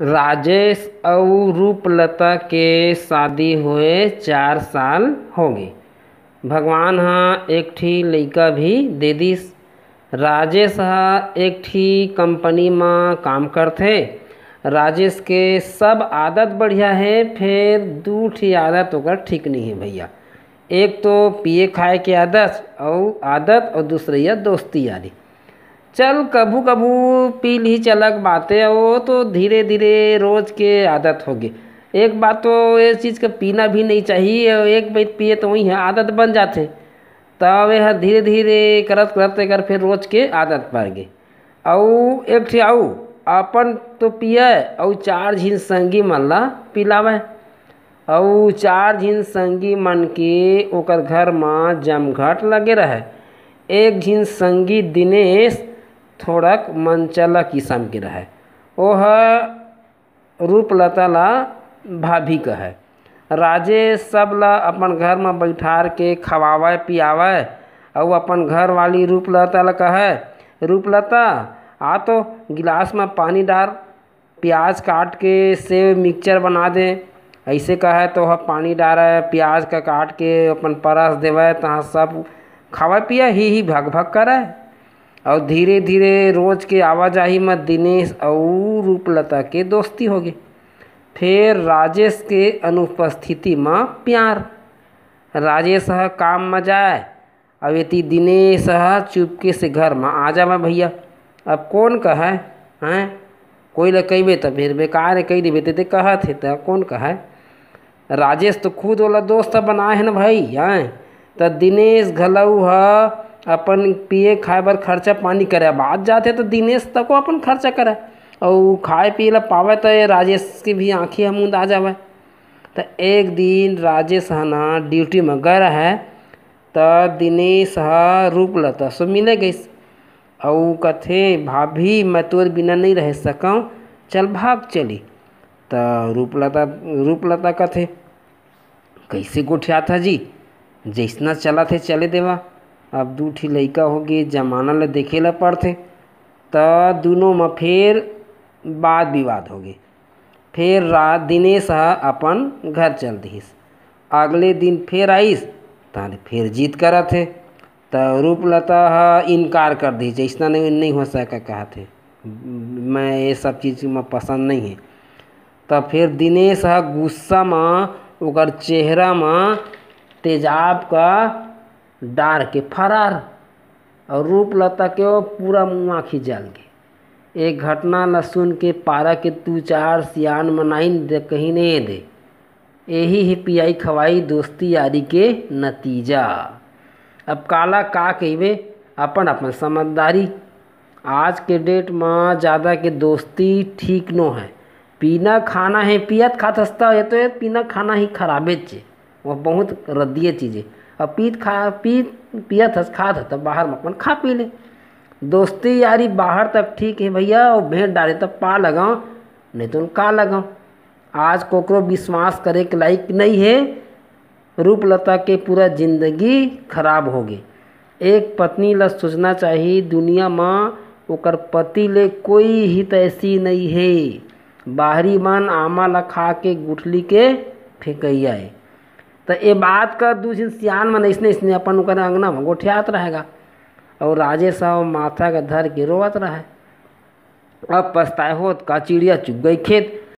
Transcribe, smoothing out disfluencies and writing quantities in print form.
राजेश अउ रूपलता के शादी होए 4 साल होगे। भगवान ह एक ठी लइका भी दे दिस। राजेश ह एक ठी कंपनी म काम करथे। राजेश के सब आदत बढ़िया है, फिर 2 ठी आदत ओकर ठीक नहीं है भैया। एक तो पिए खाए के आदत और दूसरी दोस्ती यारी। चल कभू कभू पी ली चलक बातें, वो तो धीरे धीरे रोज के आदत होगी। एक बात तो ये चीज़ का पीना भी नहीं चाहिए, और एक बार पिए तो वही है आदत बन जाते। तब यह धीरे धीरे करत करते कर फिर रोज के आदत पड़ गई। और एक ठी आऊ अपन तो पिए और 4 झीन संगी मन ला पिलावे। और 4 झीन संगी मन के ओकर घर में जमघट लगे रहे। एक झीन संगी दिनेश थोड़क मनचला किस्म के रहे। ओह रूपलता ला भाभी कहे। राजेश सब ला अपन घर में बैठार के खवावे पियावे। और अपन घर वाली रूपलता ला कहे, रूपलता आ तो गिलास में पानी डाल, प्याज काट के सेव मिक्सचर बना दे। ऐसे कहे तो वह पानी डाले, प्याज का काट के अपन परस देवे, तहाँ सब खावा पिया ही भग भग करे। और धीरे धीरे रोज के आवाजाही में दिनेश और रूपलता के दोस्ती होगी। फिर राजेश के अनुपस्थिति में प्यार। राजेश ह काम में जाए, अब यदि दिनेश ह चुपके से घर में आ जावे भैया। अब कौन कहे हैं, कोई ला कहिबे तो फिर बेकार है, कही देवे तो कहत है तो कौन कहे। राजेश तो खुद वाला दोस्त बनाए है ना भाई हैं। तो दिनेश घलऊ ह अपन पिए खाए बर खर्चा पानी करे, बात जाते तो दिनेश तको अपन खर्चा करे। और खाए पिए ला पावे तो राजेश की भी आँखें मूंद आ जावे। तो एक दिन राजेश है ना ड्यूटी में गए है, तो दिनेश ह रूपलता से मिले गई। और कथे भाभी मैं तोर बिना नहीं रह सकूँ, चल भाग चली। तो रूपलता कथे कैसे गोठिया था जी, जैसना चला थे चले देवा। अब 2 ठी लइका होगी, जमाना ले देखे ला पड़थे। तो दोनों में फिर वाद विवाद होगी। फिर रात दिनेश अपन घर चल दिस। अगले दिन फिर आइस, ताने फिर जीत करा थे। तो रूपलता इनकार कर दी, जैसना नहीं हो सका कहा थे, मैं ये सब चीज़ में पसंद नहीं है। तो फिर दिनेश गुस्सा में ओकर चेहरा में तेजाब का डार के फरार। और रूपलता के वो पूरा मुँह आँखी जल गए। एक घटना ला सुन के पारा के 2-4 सियान मनाइन दे कहीं नहीं दे। यही है पियाई खवाई दोस्ती यारी के नतीजा। अब काला का कहिबे, अपन अपन समझदारी। आज के डेट में ज़्यादा के दोस्ती ठीक नो है। पीना खाना है, पियत खात हंसता है तो ये पीना खाना ही खराबे चे, वह बहुत रद्दिए चीज़ें। अब पियत हंस खात है तब बाहर में अपन खा पी ले। दोस्ती यारी बाहर तक ठीक है भैया, और भेंट डाले तब पा लगाओ, नहीं तो का लगाओ। आज कोकरो विश्वास करे के लायक नहीं है। रूपलता के पूरा जिंदगी खराब हो गई। एक पत्नी ला सोचना चाहिए दुनिया में ओकर पति ले कोई हित ऐसी नहीं है। बाहरी मन आमा ला खा के गुठली के फेंकैया है। तो ये बात का 2 दिन सियान में इसने अपन ओकर अंगना में गोठियात रहेगा। और राजेश माथा का धर के रोवत रहे। अब पछताए होत का चिड़िया चुग गई खेत।